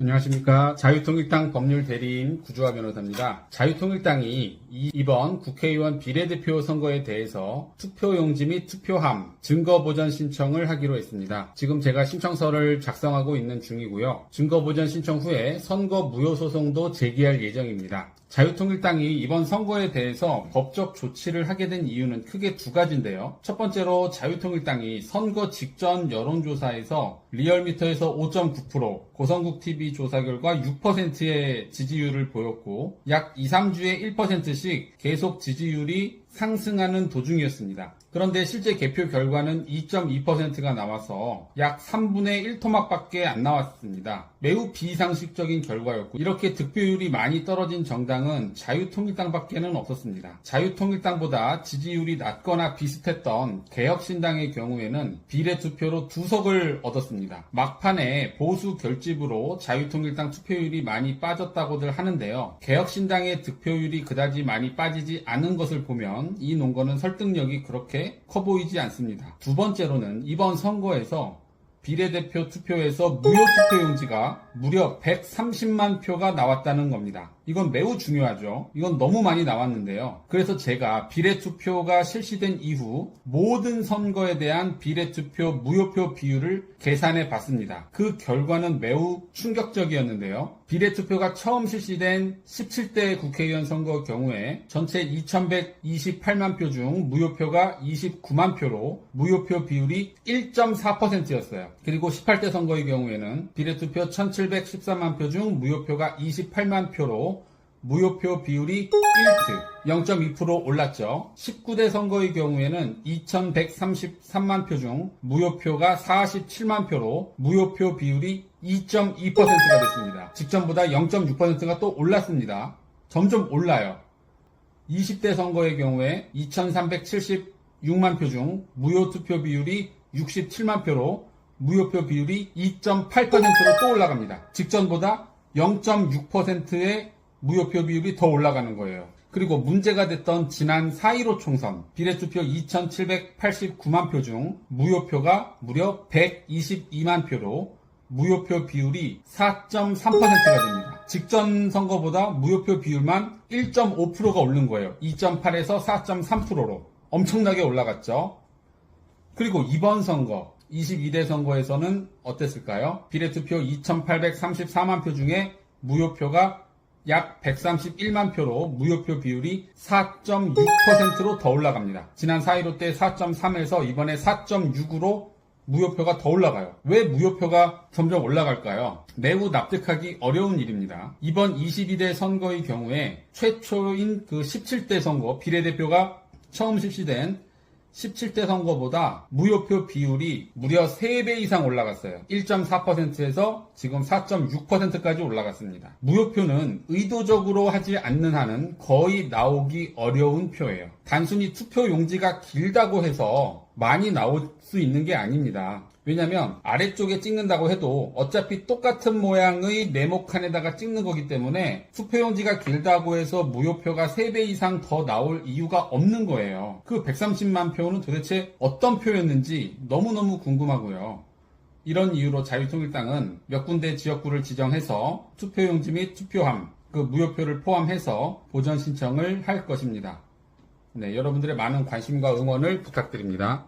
안녕하십니까. 자유통일당 법률대리인 구주화 변호사입니다. 자유통일당이 이번 국회의원 비례대표 선거에 대해서 투표용지 및 투표함 증거보전 신청을 하기로 했습니다. 지금 제가 신청서를 작성하고 있는 중이고요. 증거보전 신청 후에 선거 무효소송도 제기할 예정입니다. 자유통일당이 이번 선거에 대해서 법적 조치를 하게 된 이유는 크게 두 가지인데요. 첫 번째로 자유통일당이 선거 직전 여론조사에서 리얼미터에서 5.9%, 고성국TV 조사 결과 6%의 지지율을 보였고 약 2, 3주에 1%씩 계속 지지율이 상승하는 도중이었습니다. 그런데 실제 개표 결과는 2.2%가 나와서 약 3분의 1토막밖에 안 나왔습니다. 매우 비상식적인 결과였고 이렇게 득표율이 많이 떨어진 정당은 자유통일당밖에는 없었습니다. 자유통일당보다 지지율이 낮거나 비슷했던 개혁신당의 경우에는 비례투표로 2석을 얻었습니다. 막판에 보수 결집으로 자유통일당 투표율이 많이 빠졌다고들 하는데요. 개혁신당의 득표율이 그다지 많이 빠지지 않은 것을 보면 이 논거는 설득력이 그렇게 커 보이지 않습니다. 두 번째로는 이번 선거에서 비례대표 투표에서 무효 투표용지가 무려 130만 표가 나왔다는 겁니다. 이건 매우 중요하죠. 이건 너무 많이 나왔는데요. 그래서 제가 비례투표가 실시된 이후 모든 선거에 대한 비례투표 무효표 비율을 계산해 봤습니다. 그 결과는 매우 충격적이었는데요. 비례투표가 처음 실시된 17대 국회의원 선거 경우에 전체 2128만 표 중 무효표가 29만 표로 무효표 비율이 1.4%였어요. 그리고 18대 선거의 경우에는 비례투표 1714만 표 중 무효표가 28만 표로 무효표 비율이 1트, 0.2% 올랐죠. 19대 선거의 경우에는 2133만 표 중 무효표가 47만 표로 무효표 비율이 2.2%가 됐습니다. 직전보다 0.6%가 또 올랐습니다. 점점 올라요. 20대 선거의 경우에 2376만 표 중 무효 투표 비율이 67만 표로 무효표 비율이 2.8%로 또 올라갑니다. 직전보다 0.6%의 무효표 비율이 더 올라가는 거예요. 그리고 문제가 됐던 지난 4.15 총선 비례투표 2789만 표 중 무효표가 무려 122만 표로 무효표 비율이 4.3%가 됩니다. 직전 선거보다 무효표 비율만 1.5%가 오른 거예요. 2.8에서 4.3%로 엄청나게 올라갔죠. 그리고 이번 선거 22대 선거에서는 어땠을까요? 비례투표 2834만 표 중에 무효표가 약 131만 표로 무효표 비율이 4.6%로 더 올라갑니다. 지난 4.15 때 4.3에서 이번에 4.6으로 무효표가 더 올라가요. 왜 무효표가 점점 올라갈까요? 매우 납득하기 어려운 일입니다. 이번 22대 선거의 경우에 최초인 그 17대 선거 비례대표가 처음 실시된 17대 선거보다 무효표 비율이 무려 3배 이상 올라갔어요. 1.4%에서 지금 4.6%까지 올라갔습니다. 무효표는 의도적으로 하지 않는 한은 거의 나오기 어려운 표예요. 단순히 투표 용지가 길다고 해서 많이 나올 수 있는 게 아닙니다. 왜냐면 아래쪽에 찍는다고 해도 어차피 똑같은 모양의 네모칸에다가 찍는 거기 때문에 투표용지가 길다고 해서 무효표가 3배 이상 더 나올 이유가 없는 거예요. 그 130만 표는 도대체 어떤 표였는지 너무너무 궁금하고요. 이런 이유로 자유통일당은 몇 군데 지역구를 지정해서 투표용지 및 투표함, 그 무효표를 포함해서 보전 신청을 할 것입니다. 네, 여러분들의 많은 관심과 응원을 부탁드립니다.